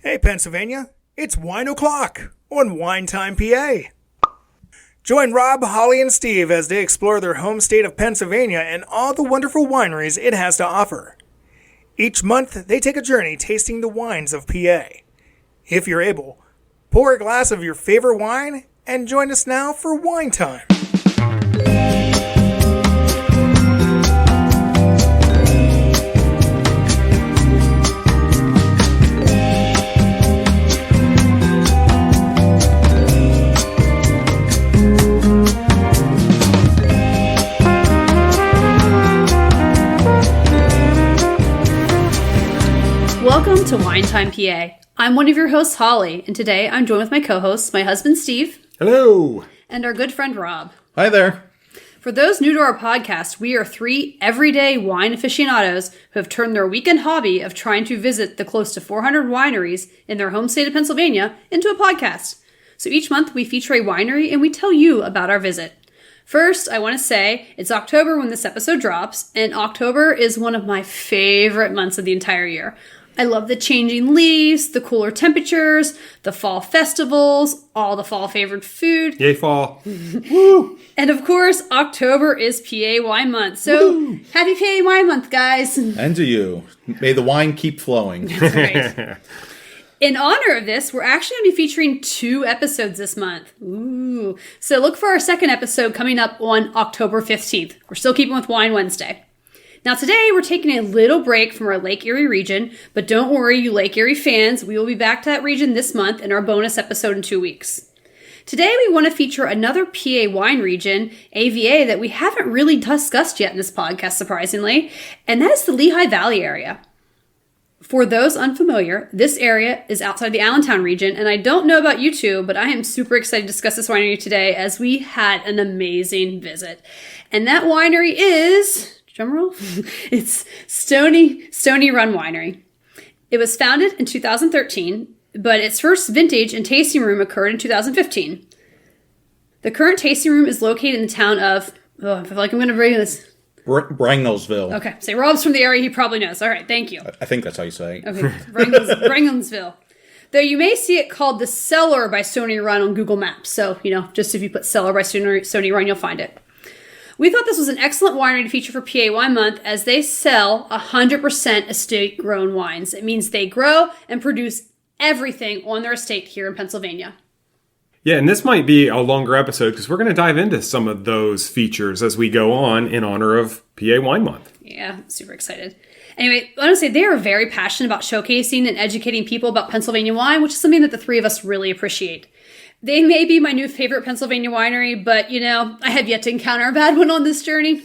Hey, Pennsylvania, it's Wine O'Clock on Wine Time, PA. Join Rob, Holly, and Steve as they explore their home state of Pennsylvania and all the wonderful wineries it has to offer. Each month, they take a journey tasting the wines of PA. If you're able, pour a glass of your favorite wine and join us now for Wine Time. Welcome to Wine Time, PA. I'm one of your hosts, Holly, and today I'm joined with my co-hosts, my husband, Steve. Hello. And our good friend, Rob. Hi there. For those new to our podcast, we are three everyday wine aficionados who have turned their weekend hobby of trying to visit the close to 400 wineries in their home state of Pennsylvania into a podcast. So each month we feature a winery and we tell you about our visit. First, I want to say it's October when this episode drops, and October is one of my favorite months of the entire year. I love the changing leaves, the cooler temperatures, the fall festivals, all the fall favorite food. Yay, fall. Woo! And of course, October is PA Wine Month. So, woo! Happy PA Wine Month, guys. And to you. May the wine keep flowing. That's right. In honor of this, we're actually going to be featuring 2 episodes this month. Ooh. So look for our second episode coming up on October 15th. We're still keeping with Wine Wednesday. Now today, we're taking a little break from our Lake Erie region, but don't worry, you Lake Erie fans, we will be back to that region this month in our bonus episode in 2 weeks. Today, we want to feature another PA wine region, AVA, that we haven't really discussed yet in this podcast, surprisingly, and that is the Lehigh Valley area. For those unfamiliar, this area is outside the Allentown region, and I don't know about you two, but I am super excited to discuss this winery today as we had an amazing visit. And that winery is... drumroll? It's Stony Run Winery. It was founded in 2013, but its first vintage and tasting room occurred in 2015. The current tasting room is located in the town of, I feel like I'm going to bring this. Breinigsville. Okay, say Rob's from the area, he probably knows. All right, thank you. I think that's how you say it. Okay, Breinigsville. Though you may see it called the Cellar by Stony Run on Google Maps. So, just if you put Cellar by Stony Run, you'll find it. We thought this was an excellent winery to feature for PA Wine Month as they sell 100% estate-grown wines. It means they grow and produce everything on their estate here in Pennsylvania. Yeah, and this might be a longer episode because we're going to dive into some of those features as we go on in honor of PA Wine Month. Yeah, super excited. Anyway, I want to say they are very passionate about showcasing and educating people about Pennsylvania wine, which is something that the three of us really appreciate. They may be my new favorite Pennsylvania winery, but, I have yet to encounter a bad one on this journey.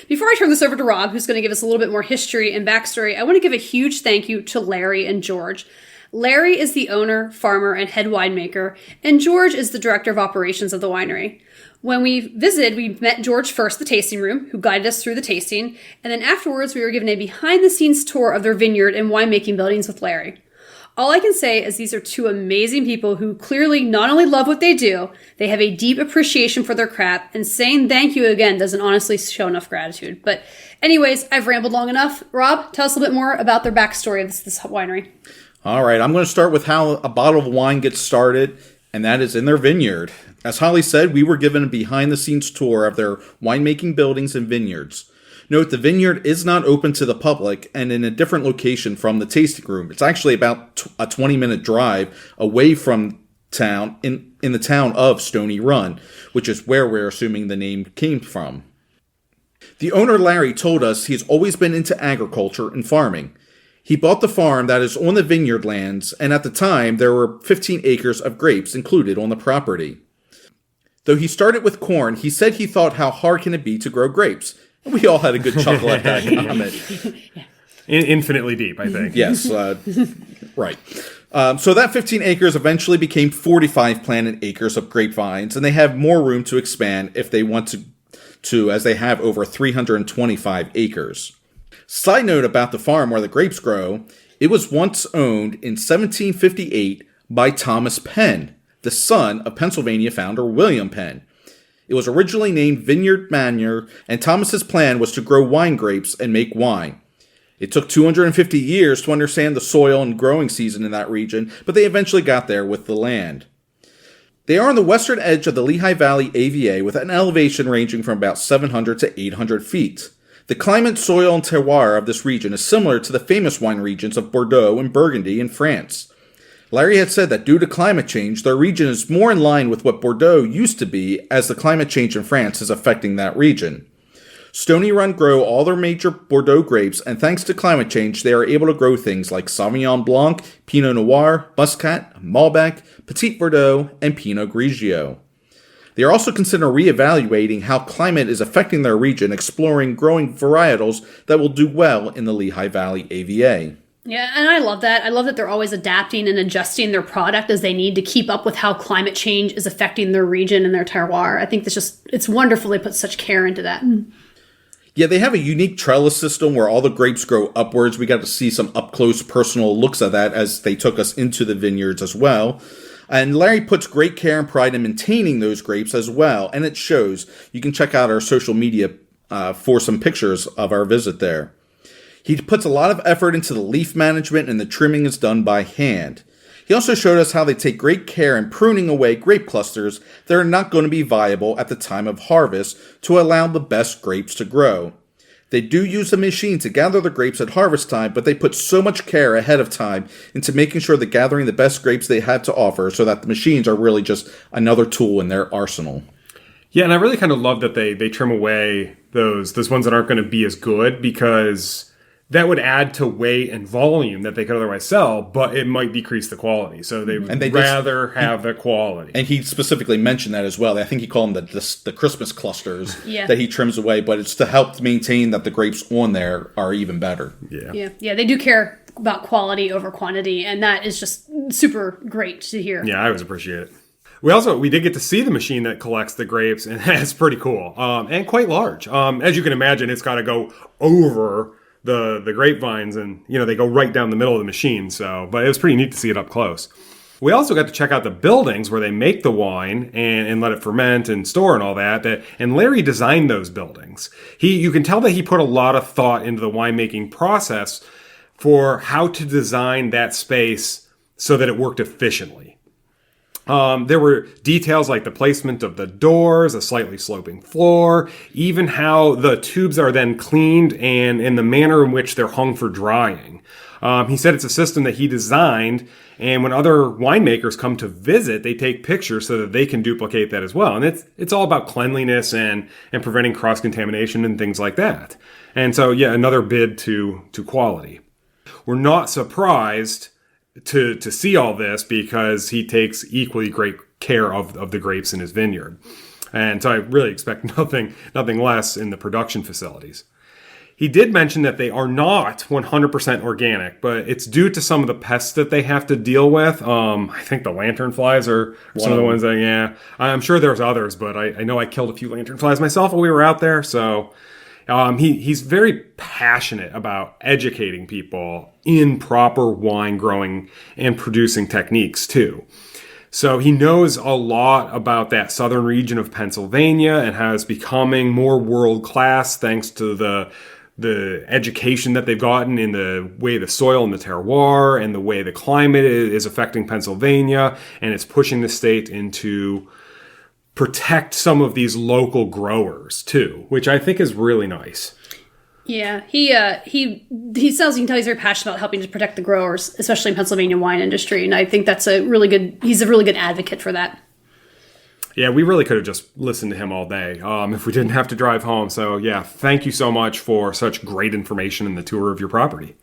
Before I turn this over to Rob, who's going to give us a little bit more history and backstory, I want to give a huge thank you to Larry and George. Larry is the owner, farmer, and head winemaker, and George is the director of operations of the winery. When we visited, we met George first, the tasting room, who guided us through the tasting, and then afterwards we were given a behind-the-scenes tour of their vineyard and winemaking buildings with Larry. All I can say is these are 2 amazing people who clearly not only love what they do, they have a deep appreciation for their craft, and saying thank you again doesn't honestly show enough gratitude. But anyways, I've rambled long enough. Rob, tell us a little bit more about their backstory of this winery. All right, I'm going to start with how a bottle of wine gets started, and that is in their vineyard. As Holly said, we were given a behind-the-scenes tour of their winemaking buildings and vineyards. Note, the vineyard is not open to the public and in a different location from the tasting room. It's actually about a 20-minute drive away from town, in the town of Stony Run, which is where we're assuming the name came from. The owner, Larry, told us he's always been into agriculture and farming. He bought the farm that is on the vineyard lands, and at the time, there were 15 acres of grapes included on the property. Though he started with corn, he said he thought, how hard can it be to grow grapes? We all had a good chuckle at that comment. Infinitely deep, I think. Yes, right. So that 15 acres eventually became 45 planted acres of grapevines, and they have more room to expand if they want to as they have over 325 acres. Side note about the farm where the grapes grow, it was once owned in 1758 by Thomas Penn, the son of Pennsylvania founder William Penn. It was originally named Vineyard Manor, and Thomas's plan was to grow wine grapes and make wine. It took 250 years to understand the soil and growing season in that region, but they eventually got there with the land. They are on the western edge of the Lehigh Valley AVA with an elevation ranging from about 700 to 800 feet. The climate, soil, and terroir of this region is similar to the famous wine regions of Bordeaux and Burgundy in France. Larry had said that due to climate change, their region is more in line with what Bordeaux used to be, as the climate change in France is affecting that region. Stony Run grow all their major Bordeaux grapes, and thanks to climate change, they are able to grow things like Sauvignon Blanc, Pinot Noir, Muscat, Malbec, Petit Verdot, and Pinot Grigio. They are also considering reevaluating how climate is affecting their region, exploring growing varietals that will do well in the Lehigh Valley AVA. Yeah, and I love that. I love that they're always adapting and adjusting their product as they need to keep up with how climate change is affecting their region and their terroir. I think it's wonderful they put such care into that. Yeah, they have a unique trellis system where all the grapes grow upwards. We got to see some up-close personal looks at that as they took us into the vineyards as well. And Larry puts great care and pride in maintaining those grapes as well, and it shows. You can check out our social media for some pictures of our visit there. He puts a lot of effort into the leaf management, and the trimming is done by hand. He also showed us how they take great care in pruning away grape clusters that are not going to be viable at the time of harvest to allow the best grapes to grow. They do use a machine to gather the grapes at harvest time, but they put so much care ahead of time into making sure they're gathering the best grapes they have to offer so that the machines are really just another tool in their arsenal. Yeah, and I really kind of love that they trim away those ones that aren't going to be as good, because that would add to weight and volume that they could otherwise sell, but it might decrease the quality. So they would rather have the quality. And he specifically mentioned that as well. I think he called them the Christmas clusters that he trims away, but it's to help maintain that the grapes on there are even better. Yeah, they do care about quality over quantity, and that is just super great to hear. Yeah, I always appreciate it. We did get to see the machine that collects the grapes, and that's pretty cool and quite large. As you can imagine, it's got to go over the grapevines, and they go right down the middle of the machine. But it was pretty neat to see it up close. We also got to check out the buildings where they make the wine and let it ferment and store and all that. And Larry designed those buildings. You can tell that he put a lot of thought into the winemaking process for how to design that space so that it worked efficiently. There were details like the placement of the doors, a slightly sloping floor, even how the tubes are then cleaned and in the manner in which they're hung for drying. He said it's a system that he designed, and when other winemakers come to visit, they take pictures so that they can duplicate that as well. And it's all about cleanliness and preventing cross-contamination and things like that. And so, yeah, another bid to quality. We're not surprised to see all this, because he takes equally great care of the grapes in his vineyard. And so I really expect nothing less in the production facilities. He did mention that they are not 100% organic, but it's due to some of the pests that they have to deal with. I think the lanternflies are some of the ones that, I'm sure there's others, but I know I killed a few lanternflies myself while we were out there, so he's very passionate about educating people in proper wine growing and producing techniques too. So he knows a lot about that southern region of Pennsylvania and how it's becoming more world class thanks to the education that they've gotten in the way the soil and the terroir and the way the climate is affecting Pennsylvania, and it's pushing the state into protect some of these local growers too, which I think is really nice. Yeah, he says, you can tell he's very passionate about helping to protect the growers, especially in Pennsylvania wine industry, and I think he's a really good advocate for that. Yeah, we really could have just listened to him all day if we didn't have to drive home. So yeah, thank you so much for such great information in the tour of your property.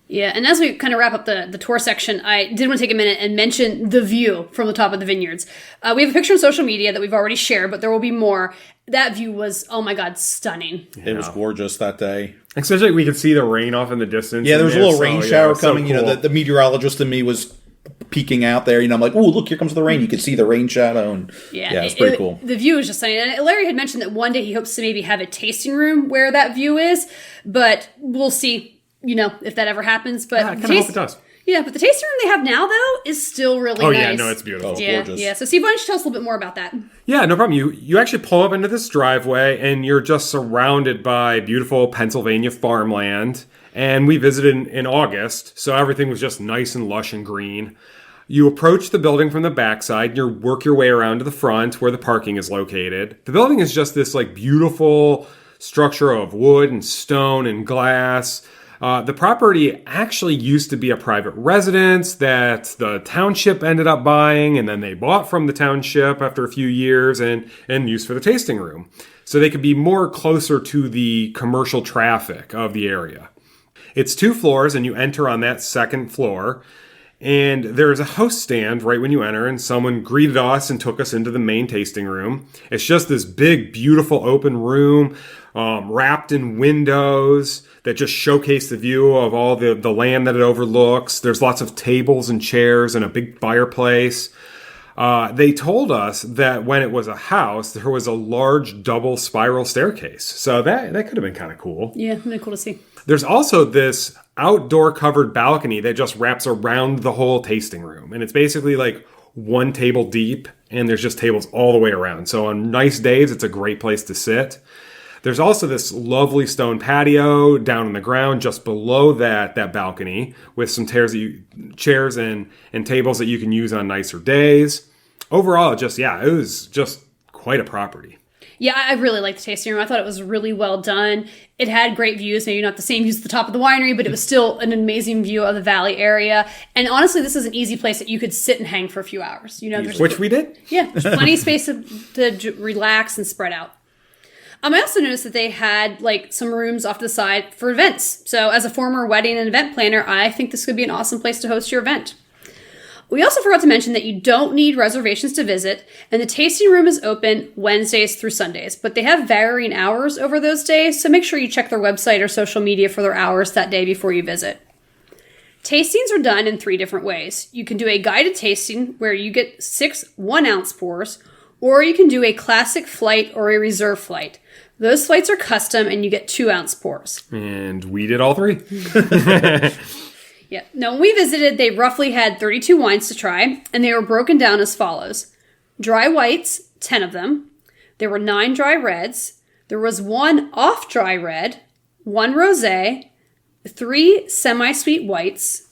Yeah, and as we kind of wrap up the tour section, I did want to take a minute and mention the view from the top of the vineyards. We have a picture on social media that we've already shared, but there will be more. That view was, oh my God, stunning. It was gorgeous that day. Especially we could see the rain off in the distance. Yeah, there was a little rain shower coming. So cool. The meteorologist in me was peeking out there. I'm like, oh, look, here comes the rain. You could see the rain shadow. And yeah, it's pretty cool. The view is just stunning. And Larry had mentioned that one day he hopes to maybe have a tasting room where that view is, but we'll see. If that ever happens. But I kind of hope it does. Yeah, but the tasting room they have now, though, is still really nice. Oh, yeah, no, it's beautiful. It's gorgeous. Yeah. So Steve, why don't you tell us a little bit more about that? Yeah, no problem. You actually pull up into this driveway, and you're just surrounded by beautiful Pennsylvania farmland. And we visited in August, so everything was just nice and lush and green. You approach the building from the backside, and you work your way around to the front where the parking is located. The building is just this like beautiful structure of wood and stone and glass. The property actually used to be a private residence that the township ended up buying, and then they bought from the township after a few years and used for the tasting room. So they could be more closer to the commercial traffic of the area. It's 2 floors, and you enter on that second floor. And there's a host stand right when you enter, and someone greeted us and took us into the main tasting room. It's just this big, beautiful open room, wrapped in windows that just showcase the view of all the land that it overlooks. There's lots of tables and chairs and a big fireplace. They told us that when it was a house, there was a large double spiral staircase. So that could have been kind of cool. Yeah, really cool to see. There's also this outdoor covered balcony that just wraps around the whole tasting room. And it's basically like 1 table deep, and there's just tables all the way around. So on nice days, it's a great place to sit. There's also this lovely stone patio down on the ground just below that balcony with some chairs and tables that you can use on nicer days. Overall, it was just quite a property. Yeah, I really liked the tasting room. I thought it was really well done. It had great views, maybe not the same views at the top of the winery, but it was still an amazing view of the valley area. And honestly, this is an easy place that you could sit and hang for a few hours. Which we did? Yeah, there's plenty of space to relax and spread out. I also noticed that they had like some rooms off to the side for events. So as a former wedding and event planner, I think this could be an awesome place to host your event. We also forgot to mention that you don't need reservations to visit, and the tasting room is open Wednesdays through Sundays, but they have varying hours over those days, so make sure you check their website or social media for their hours that day before you visit. Tastings are done in 3 different ways. You can do a guided tasting where you get 6 1-ounce pours, or you can do a classic flight or a reserve flight. Those flights are custom and you get 2-ounce pours. And we did all 3. Yeah. Now, when we visited, they roughly had 32 wines to try, and they were broken down as follows. Dry whites, 10 of them. There were 9 dry reds. There was 1 off-dry red, 1 rosé, 3 semi-sweet whites,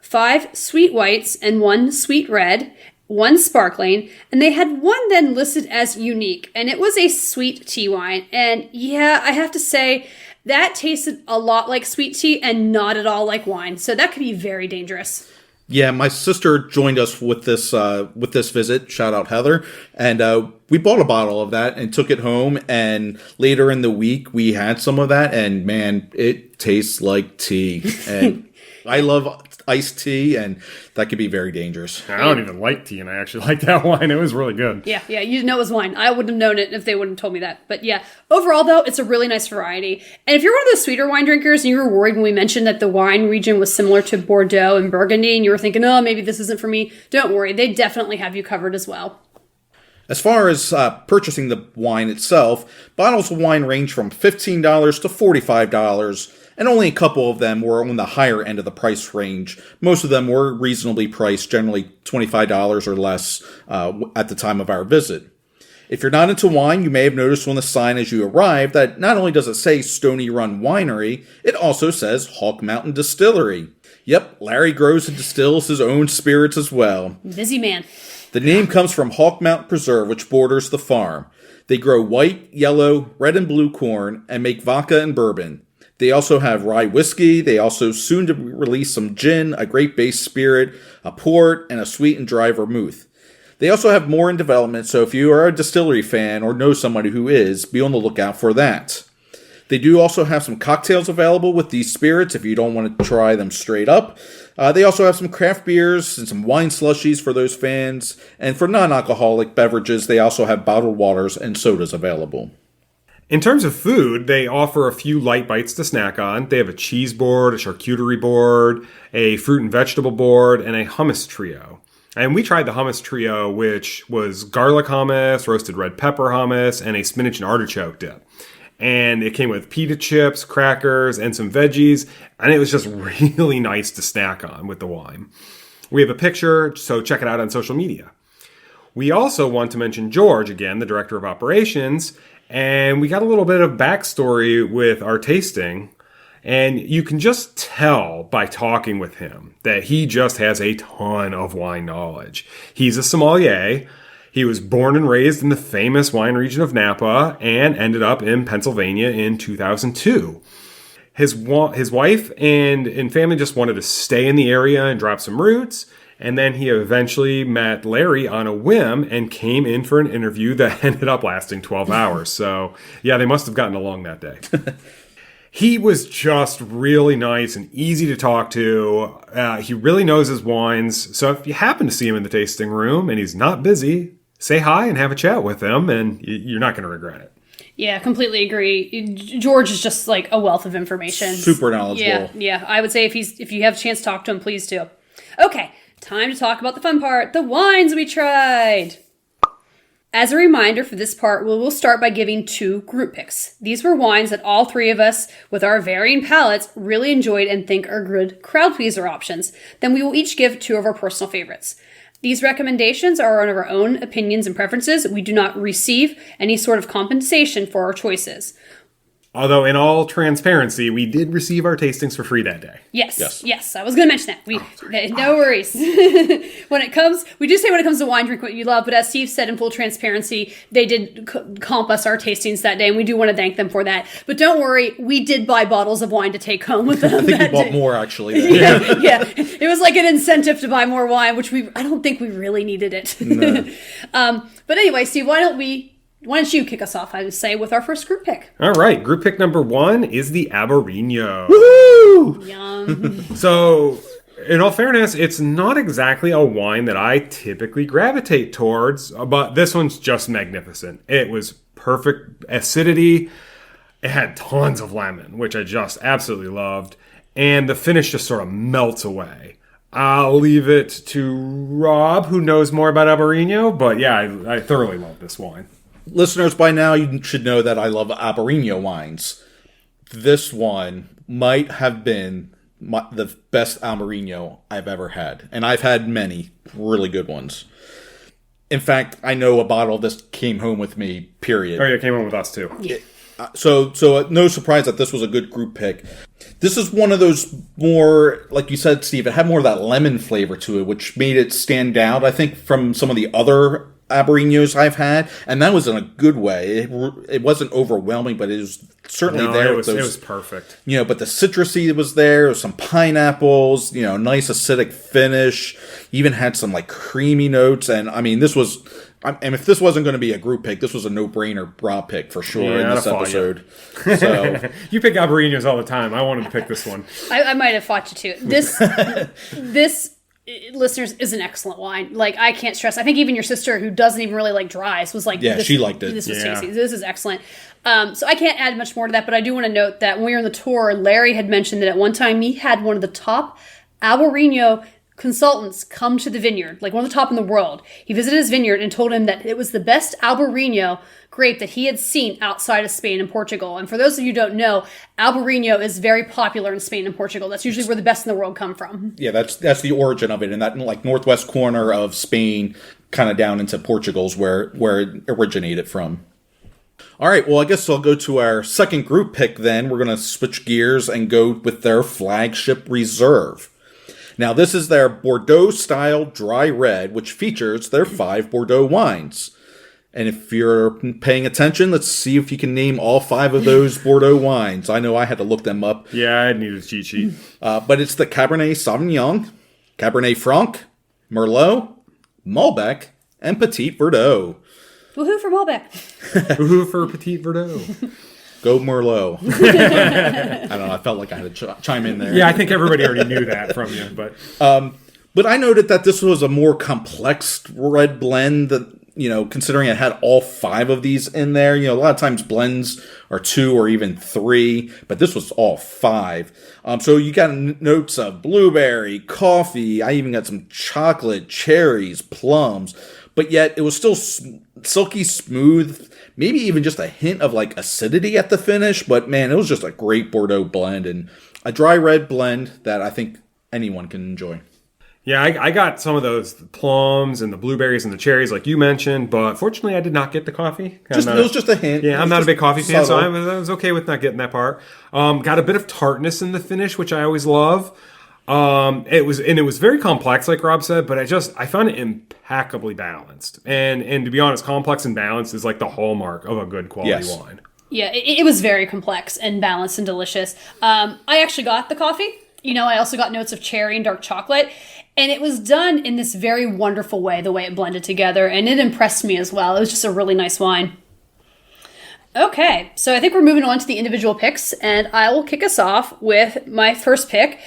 5 sweet whites, and 1 sweet red, 1 sparkling, and they had 1 then listed as unique, and it was a sweet tea wine. And yeah, I have to say, that tasted a lot like sweet tea and not at all like wine. So that could be very dangerous. Yeah, my sister joined us with this visit. Shout out Heather. And we bought a bottle of that and took it home. And later in the week, we had some of that. And man, it tastes like tea. And I love iced tea, and that could be very dangerous. I don't even like tea, and I actually like that wine. It was really good. Yeah, you know it was wine. I wouldn't have known it if they wouldn't have told me that. But yeah, overall, though, it's a really nice variety. And if you're one of those sweeter wine drinkers and you were worried when we mentioned that the wine region was similar to Bordeaux and Burgundy, and you were thinking, oh, maybe this isn't for me, don't worry. They definitely have you covered as well. As far as purchasing the wine itself, bottles of wine range from $15 to $45, and only a couple of them were on the higher end of the price range. Most of them were reasonably priced, generally $25 or less at the time of our visit. If you're not into wine, you may have noticed on the sign as you arrive that not only does it say Stony Run Winery, it also says Hawk Mountain Distillery. Yep, Larry grows and distills his own spirits as well. Busy man. The name comes from Hawk Mountain Preserve, which borders the farm. They grow white, yellow, red, and blue corn and make vodka and bourbon. They also have rye whiskey. They also soon to release some gin, a grape-based spirit, a port, and a sweet and dry vermouth. They also have more in development, so if you are a distillery fan or know somebody who is, be on the lookout for that. They do also have some cocktails available with these spirits if you don't want to try them straight up. They also have some craft beers and some wine slushies for those fans. And for non-alcoholic beverages, they also have bottled waters and sodas available. In terms of food, they offer a few light bites to snack on. They have a cheese board, a charcuterie board, a fruit and vegetable board, and a hummus trio. And we tried the hummus trio, which was garlic hummus, roasted red pepper hummus, and a spinach and artichoke dip. And it came with pita chips, crackers, and some veggies. And it was just really nice to snack on with the wine. We have a picture, so check it out on social media. We also want to mention George, again, the director of operations. And we got a little bit of backstory with our tasting. And you can just tell by talking with him that he just has a ton of wine knowledge. He's a sommelier. He was born and raised in the famous wine region of Napa and ended up in Pennsylvania in 2002. His wife and family just wanted to stay in the area and drop some roots. And then he eventually met Larry on a whim and came in for an interview that ended up lasting 12 hours. So, yeah, they must have gotten along that day. He was just really nice and easy to talk to. He really knows his wines. So if you happen to see him in the tasting room and he's not busy, say hi and have a chat with him, and you're not going to regret it. Yeah, completely agree. George is just like a wealth of information. Super knowledgeable. Yeah. I would say if you have a chance to talk to him, please do. Okay, time to talk about the fun part, the wines we tried. As a reminder for this part, we'll start by giving 2 group picks. These were wines that all 3 of us, with our varying palates, really enjoyed and think are good crowd pleaser options. Then we will each give 2 of our personal favorites. These recommendations are on our own opinions and preferences. We do not receive any sort of compensation for our choices. Although, in all transparency, we did receive our tastings for free that day. Yes. I was going to mention that. No worries. When it comes to wine, drink what you love. But as Steve said, in full transparency, they did comp us our tastings that day, and we do want to thank them for that. But don't worry, we did buy bottles of wine to take home with them. I think you bought more, actually. Yeah. It was like an incentive to buy more wine, which I don't think we really needed it. No. But anyway, Steve, why don't you kick us off, I would say, with our first group pick? All right. Group pick number 1 is the Albarino. Woo! Yum. So, in all fairness, it's not exactly a wine that I typically gravitate towards, but this one's just magnificent. It was perfect acidity. It had tons of lemon, which I just absolutely loved. And the finish just sort of melts away. I'll leave it to Rob, who knows more about Albarino, but yeah, I thoroughly love this wine. Listeners, by now you should know that I love Albarino wines. This one might have been the best Albarino I've ever had. And I've had many really good ones. In fact, I know a bottle of this came home with me, period. Oh, yeah, it came home with us too. Yeah. So no surprise that this was a good group pick. This is one of those more, like you said, Steve, it had more of that lemon flavor to it, which made it stand out, I think, from some of the other Albarinos I've had, and that was in a good way. It wasn't overwhelming, but it was certainly there. It was perfect. But the citrusy was there, some pineapples, nice acidic finish. Even had some like creamy notes, and I mean, this was. And if this wasn't going to be a group pick, this was a no-brainer Rob pick for sure in this episode. So you pick Albarinos all the time. I wanted to pick this one. I might have fought you too. This listeners, is an excellent wine. Like, I can't stress. I think even your sister, who doesn't even really like dries, was like, yeah, she liked it. This was tasty. This is excellent. So I can't add much more to that, but I do want to note that when we were on the tour, Larry had mentioned that at one time he had one of the top Albarino consultants come to the vineyard, like one of the top in the world. He visited his vineyard and told him that it was the best Albarino grape that he had seen outside of Spain and Portugal. And for those of you who don't know, Albarino is very popular in Spain and Portugal. That's usually where the best in the world come from. Yeah, that's the origin of it, and that like northwest corner of Spain, kind of down into Portugal's where it originated from. All right, well, I guess I'll go to our second group pick then. We're going to switch gears and go with their flagship reserve. Now, this is their Bordeaux-style dry red, which features their 5 Bordeaux wines. And if you're paying attention, let's see if you can name all 5 of those Bordeaux wines. I know I had to look them up. Yeah, I need a cheat sheet. But it's the Cabernet Sauvignon, Cabernet Franc, Merlot, Malbec, and Petit Verdot. Woohoo for Malbec. Woohoo for Petit Verdot. Go Merlot. I don't know. I felt like I had to chime in there. Yeah, I think everybody already knew that from you. But I noted that this was a more complex red blend that, considering it had all 5 of these in there. A lot of times blends are 2 or even 3, but this was all 5. So you got notes of blueberry, coffee. I even got some chocolate, cherries, plums. But yet it was still silky smooth, maybe even just a hint of like acidity at the finish. But man, it was just a great Bordeaux blend and a dry red blend that I think anyone can enjoy. Yeah, I got some of those plums and the blueberries and the cherries like you mentioned, but fortunately I did not get the coffee. It was just a hint. Yeah, I'm not a big coffee fan, so subtle. I was okay with not getting that part. Got a bit of tartness in the finish, which I always love. It was very complex, like Rob said, but I found it impeccably balanced. And to be honest, complex and balanced is like the hallmark of a good quality wine. Yeah, it was very complex and balanced and delicious. I actually got the coffee. I also got notes of cherry and dark chocolate. And it was done in this very wonderful way, the way it blended together. And it impressed me as well. It was just a really nice wine. Okay, so I think we're moving on to the individual picks. And I will kick us off with my first pick.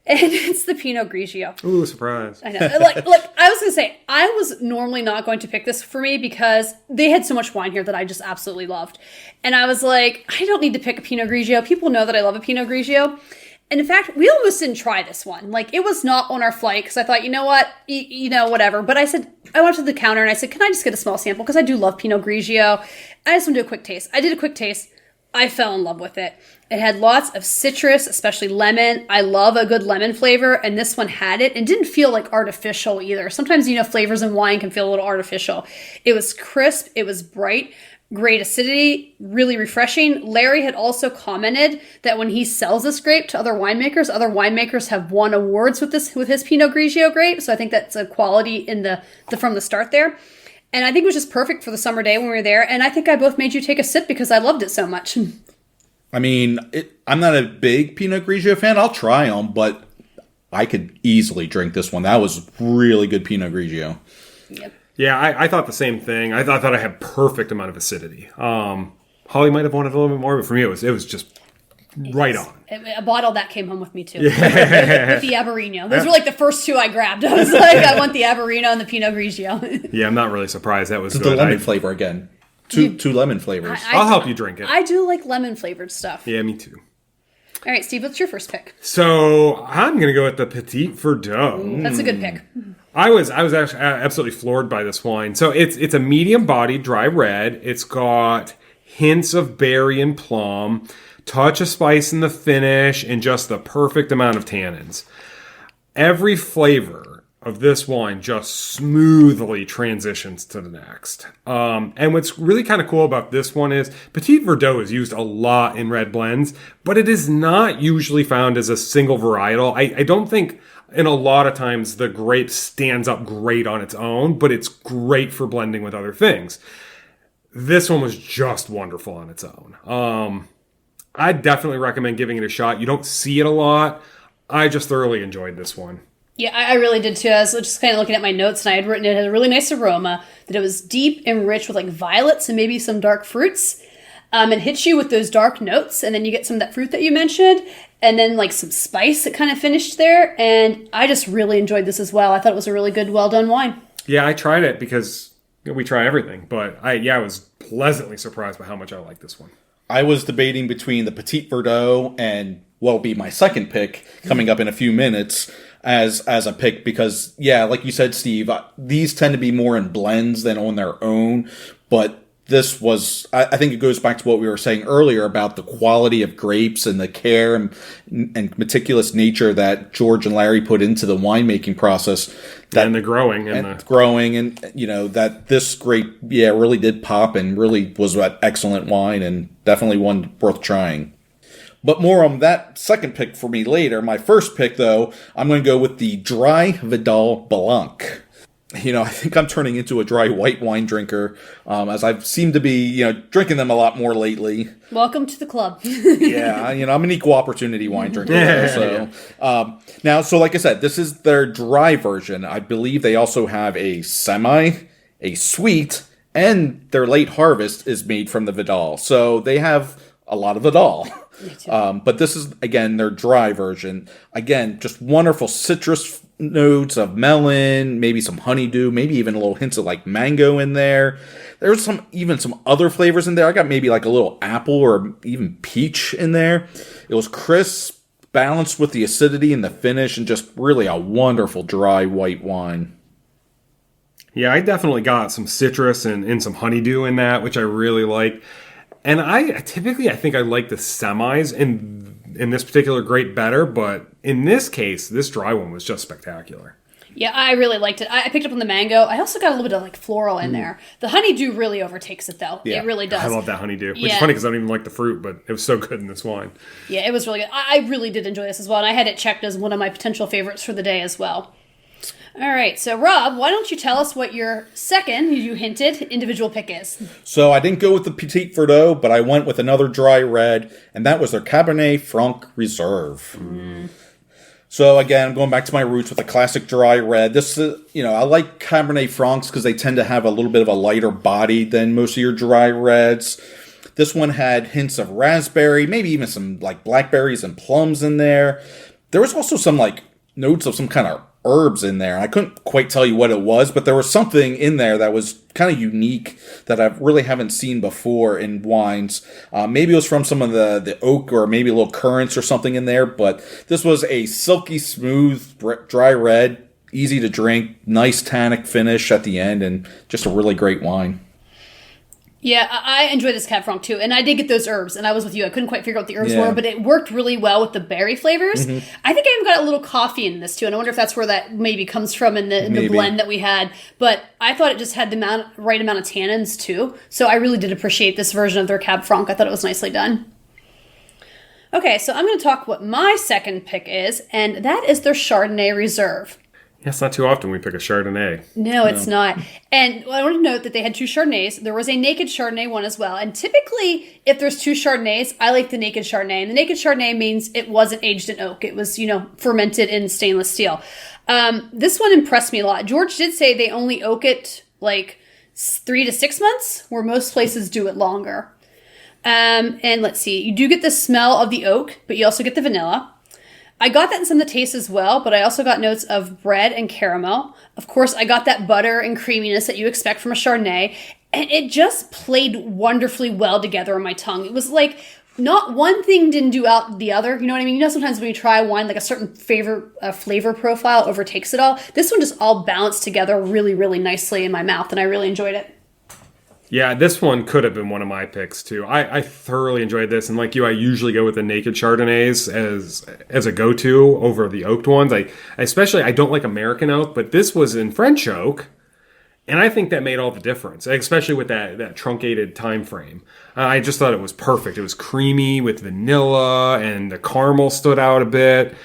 And it's the Pinot Grigio. Ooh, surprise. I know. Like, I was going to say, I was normally not going to pick this for me because they had so much wine here that I just absolutely loved. And I was like, I don't need to pick a Pinot Grigio. People know that I love a Pinot Grigio. And in fact, we almost didn't try this one. Like, it was not on our flight because I thought, you know what, whatever. But I went to the counter and I said, can I just get a small sample? Because I do love Pinot Grigio. I just want to do a quick taste. I did a quick taste. I fell in love with it. It had lots of citrus, especially lemon. I love a good lemon flavor, and this one had it and didn't feel like artificial either. Sometimes, flavors in wine can feel a little artificial. It was crisp. It was bright. Great acidity, really refreshing. Larry had also commented that when he sells this grape to other winemakers have won awards with his Pinot Grigio grape. So I think that's a quality in the from the start there. And I think it was just perfect for the summer day when we were there. And I think I both made you take a sip because I loved it so much. I mean, I'm not a big Pinot Grigio fan. I'll try them, but I could easily drink this one. That was really good Pinot Grigio. Yep. Yeah, I thought the same thing. I thought I had perfect amount of acidity. Holly might have wanted a little bit more, but for me, it was just right on. A bottle that came home with me too. Yeah. With the Averino. Those were like the first two I grabbed. I was like, I want the Averino and the Pinot Grigio. Yeah, I'm not really surprised. That was It's good. the lemon flavor again. Two lemon flavors. I'll help you drink it. I do like lemon flavored stuff. Yeah, me too. All right, Steve, what's your first pick? So I'm going to go with the Petit Verdot. That's a good pick. I was actually absolutely floored by this wine. So it's a medium bodied dry red. It's got hints of berry and plum, touch of spice in the finish, and just the perfect amount of tannins. Every flavor of this wine just smoothly transitions to the next. And what's really kind of cool about this one is Petit Verdot is used a lot in red blends, but it is not usually found as a single varietal. I don't think... And a lot of times the grape stands up great on its own, but it's great for blending with other things. This one was just wonderful on its own. I definitely recommend giving it a shot. You don't see it a lot. I just thoroughly enjoyed this one. Yeah, I really did too. I was just kind of looking at my notes and I had written it had a really nice aroma, that it was deep and rich with like violets and maybe some dark fruits. It hits you with those dark notes, and then you get some of that fruit that you mentioned, and then like some spice that kind of finished there. And I just really enjoyed this as well. I thought it was a really good, well done wine. Yeah, I tried it because we try everything, but I was pleasantly surprised by how much I like this one. I was debating between the Petit Verdot and what will be my second pick coming up in a few minutes as a pick because, yeah, like you said, Steve, these tend to be more in blends than on their own, but this was, I think it goes back to what we were saying earlier about the quality of grapes and the care and meticulous nature that George and Larry put into the winemaking process. And the growing. And that this grape, really did pop and really was an excellent wine and definitely one worth trying. But more on that second pick for me later. My first pick, though, I'm going to go with the Dry Vidal Blanc. I think I'm turning into a dry white wine drinker, as I've seemed to be, drinking them a lot more lately. Welcome to the club. Yeah, I'm an equal opportunity wine drinker. Now, so like I said, this is their dry version. I believe they also have a sweet, and their late harvest is made from the Vidal. So they have a lot of Vidal. But this is, again, their dry version. Again, just wonderful citrus notes of melon, maybe some honeydew, maybe even a little hints of like mango in there. There's some other flavors in there. I got maybe like a little apple or even peach in there. It was crisp, balanced with the acidity and the finish, and just really a wonderful dry white wine. Yeah, I definitely got some citrus and some honeydew in that, which I really like. And I think I like the semis, and in this particular grape better, but in this case, this dry one was just spectacular. Yeah, I really liked it. I picked up on the mango. I also got a little bit of like floral in there. The honeydew really overtakes it though. Yeah. It really does. I love that honeydew, which is Yeah. funny because I don't even like the fruit, but it was so good in this wine. Yeah, it was really good. I really did enjoy this as well, and I had it checked as one of my potential favorites for the day as well. All right, so Rob, why don't you tell us what your second, you hinted, individual pick is? So I didn't go with the Petit Verdot, but I went with another dry red, and that was their Cabernet Franc Reserve. So again, I'm going back to my roots with a classic dry red. This is, I like Cabernet Francs because they tend to have a little bit of a lighter body than most of your dry reds. This one had hints of raspberry, maybe even some like blackberries and plums in there. There was also some like notes of some kind of herbs in there. I couldn't quite tell you what it was, but there was something in there that was kind of unique that I really haven't seen before in wines. Maybe it was from some of the oak or maybe a little currants or something in there, but this was a silky smooth dry red, easy to drink, nice tannic finish at the end, and just a really great wine. Yeah, I enjoyed this Cab Franc too, and I did get those herbs, and I was with you. I couldn't quite figure out what the herbs Yeah. were, but it worked really well with the berry flavors. I think I even got a little coffee in this too, and I wonder if that's where that maybe comes from in the Maybe. blend that we had. But I thought it just had the right amount of tannins too, so I really did appreciate this version of their Cab Franc. I thought it was nicely done. Okay, so I'm going to talk what my second pick is, and that is their Chardonnay Reserve. Yeah, it's not too often we pick a Chardonnay. No, it's not. And I want to note that they had two Chardonnays. There was a naked Chardonnay one as well. And typically, if there's two Chardonnays, I like the naked Chardonnay. And the naked Chardonnay means it wasn't aged in oak. It was, fermented in stainless steel. This one impressed me a lot. George did say they only oak it like 3 to 6 months, where most places do it longer. And let's see. You do get the smell of the oak, but you also get the vanilla. I got that in some of the tastes as well, but I also got notes of bread and caramel. Of course, I got that butter and creaminess that you expect from a Chardonnay, and it just played wonderfully well together on my tongue. It was like not one thing didn't do out the other. You know what I mean? Sometimes when you try wine, like a certain flavor profile overtakes it all. This one just all balanced together really, really nicely in my mouth, and I really enjoyed it. Yeah, this one could have been one of my picks too. I thoroughly enjoyed this, and like you, I usually go with the naked Chardonnays as a go-to over the oaked ones. I don't like American oak, but this was in French oak, and I think that made all the difference, especially with that truncated time frame. I just thought it was perfect. It was creamy with vanilla, and the caramel stood out a bit.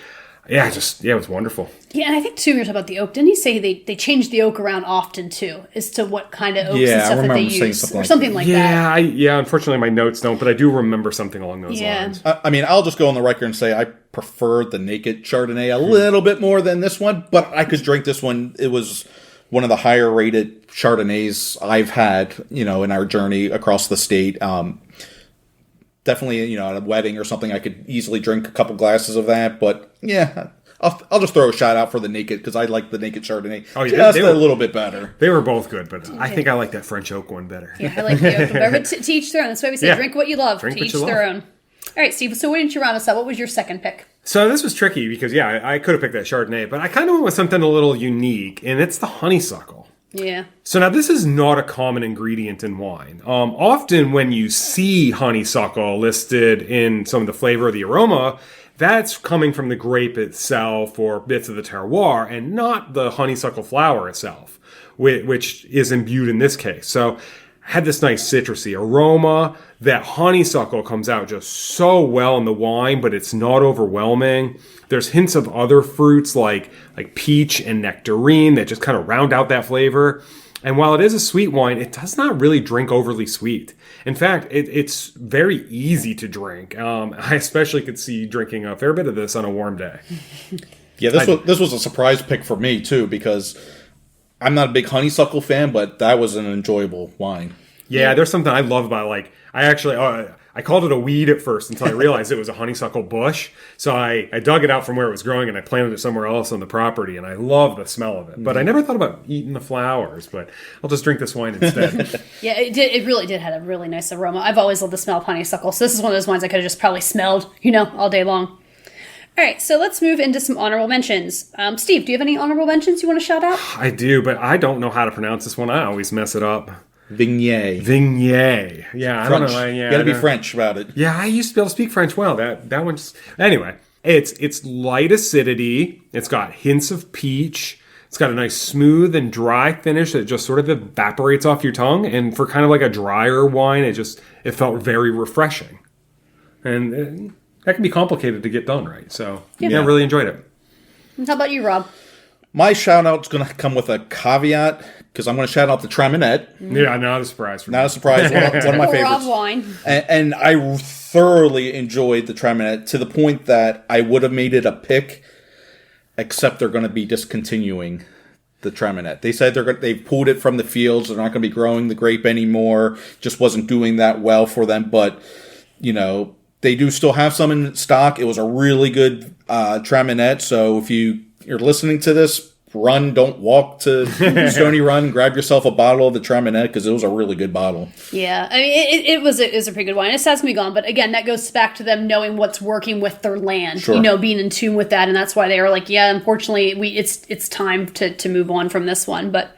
Yeah, it was wonderful. Yeah, and I think too, when you're talking about the oak, didn't he say they change the oak around often too, as to what kind of oaks and stuff that they use, or something like that? Yeah. Unfortunately, my notes don't, but I do remember something along those lines. I mean, I'll just go on the record and say I prefer the naked Chardonnay a little bit more than this one, but I could drink this one. It was one of the higher rated Chardonnays I've had, in our journey across the state. Definitely, at a wedding or something, I could easily drink a couple glasses of that. But yeah, I'll just throw a shout out for the naked because I like the naked Chardonnay just a little bit better. They were both good, but I think I like that French oak one better. Yeah, I like the oak one better. But to each their own. That's why we say drink what you love. To each their own. All right, Steve. So why didn't you round us up? What was your second pick? So this was tricky because I could have picked that Chardonnay, but I kind of went with something a little unique, and it's the honeysuckle. Yeah. So now this is not a common ingredient in wine. Often when you see honeysuckle listed in some of the flavor or the aroma, that's coming from the grape itself or bits of the terroir and not the honeysuckle flower itself, which is imbued in this case. So had this nice citrusy aroma. That honeysuckle comes out just so well in the wine, but it's not overwhelming. There's hints of other fruits like peach and nectarine that just kind of round out that flavor. And while it is a sweet wine, it does not really drink overly sweet. In fact, it's very easy to drink. I especially could see drinking a fair bit of this on a warm day. Yeah, this was a surprise pick for me too because I'm not a big honeysuckle fan, but that was an enjoyable wine. Yeah, there's something I love about I called it a weed at first until I realized it was a honeysuckle bush. So I dug it out from where it was growing and I planted it somewhere else on the property, and I love the smell of it. But I never thought about eating the flowers, but I'll just drink this wine instead. Yeah, it really did have a really nice aroma. I've always loved the smell of honeysuckle, so this is one of those wines I could have just probably smelled, all day long. All right, so let's move into some honorable mentions. Steve, do you have any honorable mentions you want to shout out? I do, but I don't know how to pronounce this one. I always mess it up. Viognier. Yeah, I French. don't know. Yeah, you got to be I don't- French about it. Yeah, I used to be able to speak French well. That one's anyway. It's light acidity. It's got hints of peach. It's got a nice smooth and dry finish that just sort of evaporates off your tongue. And for kind of like a drier wine, it felt very refreshing. And that can be complicated to get done right. So yeah, I really enjoyed it. And how about you, Rob? My shout out's going to come with a caveat because I'm going to shout out the Traminette. Yeah, not a surprise for me. Not a surprise. One of my Typical favorites. Rob wine. And I thoroughly enjoyed the Traminette to the point that I would have made it a pick, except they're going to be discontinuing the Traminette. They said they pulled it from the fields. They're not going to be growing the grape anymore. Just wasn't doing that well for them. But, they do still have some in stock. It was a really good Traminette. So if you're listening to this, don't walk to Stony Run, grab yourself a bottle of the Traminette because it was a really good bottle. Yeah, I mean, it was a pretty good wine. It has to be gone, but again, that goes back to them knowing what's working with their land, Sure. Being in tune with that, and that's why they were like, yeah, unfortunately, it's time to move on from this one. But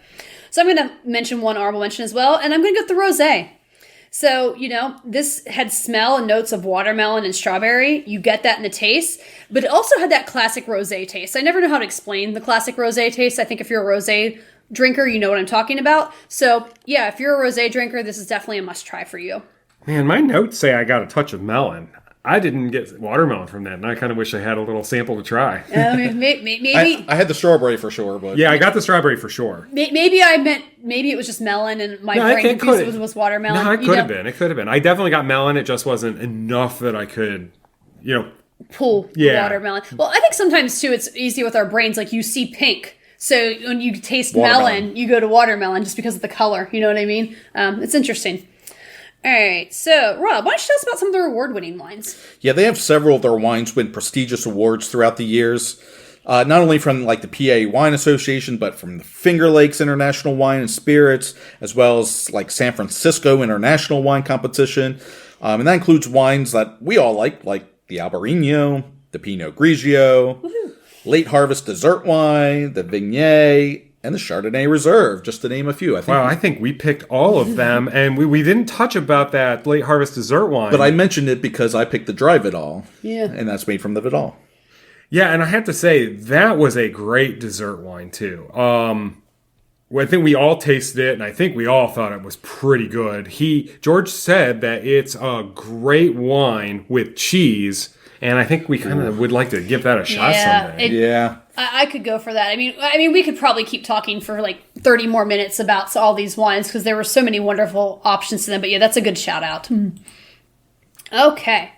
so I'm going to mention one honorable mention as well, and I'm going to go with the rosé. So, this had smell and notes of watermelon and strawberry. You get that in the taste, but it also had that classic rosé taste. I never know how to explain the classic rosé taste. I think if you're a rosé drinker, you know what I'm talking about. So, yeah, if you're a rosé drinker, this is definitely a must-try for you. Man, my notes say I got a touch of melon. I didn't get watermelon from that, and I kind of wish I had a little sample to try. Maybe I had the strawberry for sure, but Yeah, I got the strawberry for sure. maybe it was just melon and my brain confused it was watermelon. No, it could have been. It could have been. I definitely got melon. It just wasn't enough that I could, pull Yeah. watermelon. Well, I think sometimes too it's easy with our brains. Like you see pink, so when you taste Watermelon. melon, you go to watermelon just because of the color. You know what I mean? It's interesting. All right, so Rob, why don't you tell us about some of their award-winning wines? yeah, they have several of their wines win prestigious awards throughout the years. Not only from the PA Wine Association, but from the Finger Lakes International Wine and Spirits, as well as San Francisco International Wine Competition. And that includes wines that we all like the Albarino, the Pinot Grigio, Late Harvest Dessert Wine, the Viognier, and the Chardonnay Reserve, just to name a few. I think we picked all of them, and we didn't touch about that late harvest dessert wine. But I mentioned it because I picked the Dry Vidal. Yeah. And that's made from the Vidal. Yeah, and I have to say, that was a great dessert wine, too. I think we all tasted it, and I think we all thought it was pretty good. George said that it's a great wine with cheese, and I think we kind of would like to give that a shot someday. Yeah. I could go for that. I mean, we could probably keep talking for 30 more minutes about all these wines because there were so many wonderful options to them. But yeah, that's a good shout out. Okay.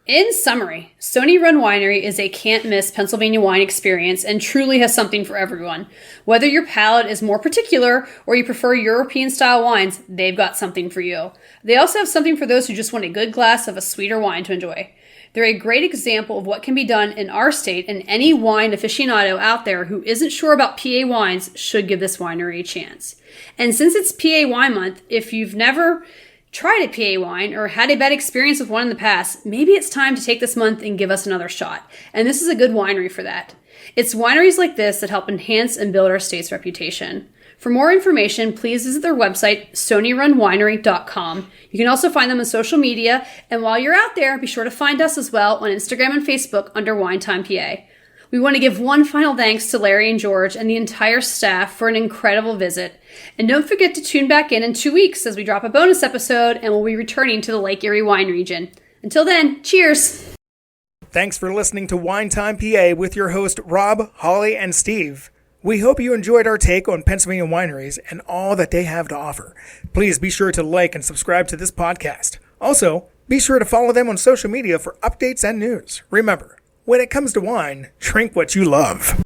In summary, Stony Run Winery is a can't-miss Pennsylvania wine experience and truly has something for everyone. Whether your palate is more particular or you prefer European-style wines, they've got something for you. They also have something for those who just want a good glass of a sweeter wine to enjoy. They're a great example of what can be done in our state, and any wine aficionado out there who isn't sure about PA wines should give this winery a chance. And since it's PA Wine Month, if you've never tried a PA wine or had a bad experience with one in the past, maybe it's time to take this month and give us another shot. And this is a good winery for that. It's wineries like this that help enhance and build our state's reputation. For more information, please visit their website, stonyrunwinery.com. You can also find them on social media, and while you're out there, be sure to find us as well on Instagram and Facebook under Winetime PA. We want to give one final thanks to Larry and George and the entire staff for an incredible visit. And don't forget to tune back in 2 weeks as we drop a bonus episode and we'll be returning to the Lake Erie wine region. Until then, cheers! Thanks for listening to Wine Time PA with your host Rob, Holly, and Steve. We hope you enjoyed our take on Pennsylvania wineries and all that they have to offer. Please be sure to like and subscribe to this podcast. Also, be sure to follow them on social media for updates and news. Remember, when it comes to wine, drink what you love.